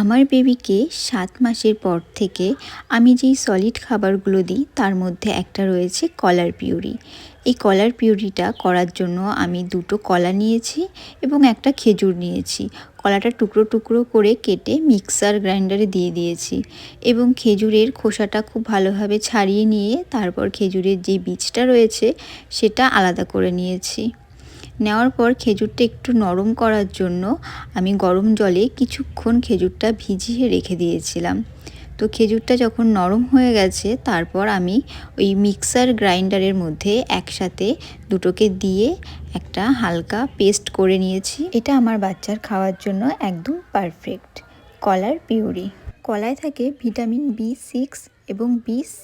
আমার বেবিকে 7 মাসের পর থেকে আমি যেই সলিড খাবারগুলো দিই তার মধ্যে একটা রয়েছে কলার পিউরি। এই কলার পিউরিটা করার জন্য আমি 2টো কলা নিয়েছি এবং একটা খেজুর নিয়েছি। কলাটা টুকরো টুকরো করে কেটে মিক্সার গ্রাইন্ডারে দিয়ে দিয়েছি এবং খেজুরের খোসাটা খুব ভালোভাবে ছাড়িয়ে নিয়ে তারপর খেজুরের যে বীজটা রয়েছে সেটা আলাদা করে নিয়েছি। নেওয়ার পর খেজুরটা একটু নরম করার জন্য আমি গরম জলে কিছুক্ষণ খেজুরটা ভিজিয়ে রেখে দিয়েছিলাম। তো খেজুরটা যখন নরম হয়ে গেছে তারপর আমি ওই মিক্সার গ্রাইন্ডারের মধ্যে একসাথে দুটোকে দিয়ে একটা হালকা পেস্ট করে নিয়েছি। এটা আমার বাচ্চার খাওয়ার জন্য একদম পারফেক্ট। কলার পিউরি। কলায় থাকে ভিটামিন B6 এবং B C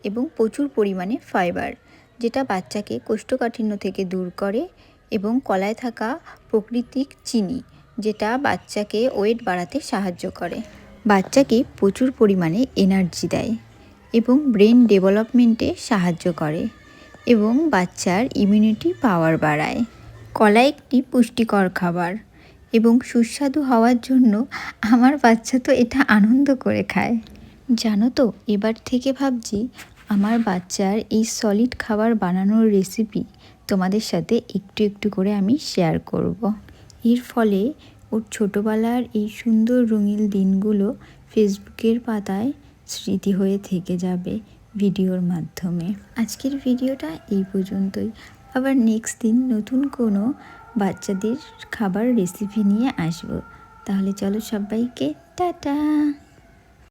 এবং প্রচুর পরিমাণে ফাইবার, যেটা বাচ্চাকে কোষ্ঠকাঠিন্য থেকে দূর করে, এবং কলায় থাকা প্রাকৃতিক চিনি, যেটা বাচ্চাকে ওয়েট বাড়াতে সাহায্য করে, বাচ্চাকে প্রচুর পরিমাণে এনার্জি দেয় এবং ব্রেন ডেভেলপমেন্টে সাহায্য করে এবং বাচ্চার ইমিউনিটি পাওয়ার বাড়ায়। কলা একটি পুষ্টিকর খাবার এবং সুস্বাদু হওয়ার জন্য আমার বাচ্চা তো এটা আনন্দ করে খায়। জানো তো, এবার থেকে ভাবছি আমার বাচ্চার এই সলিড খাবার বানানোর রেসিপি তোমাদের সাথে একটু একটু করে আমি শেয়ার করব। এর ফলে ওর ছোটোবেলার এই সুন্দর রঙিন দিনগুলো ফেসবুকের পাতায় স্মৃতি হয়ে থেকে যাবে ভিডিওর মাধ্যমে। আজকের ভিডিওটা এই পর্যন্তই। আবার নেক্সট দিন নতুন কোনো বাচ্চাদের খাবার রেসিপি নিয়ে আসবো। তাহলে চলো সবাইকে টাটা।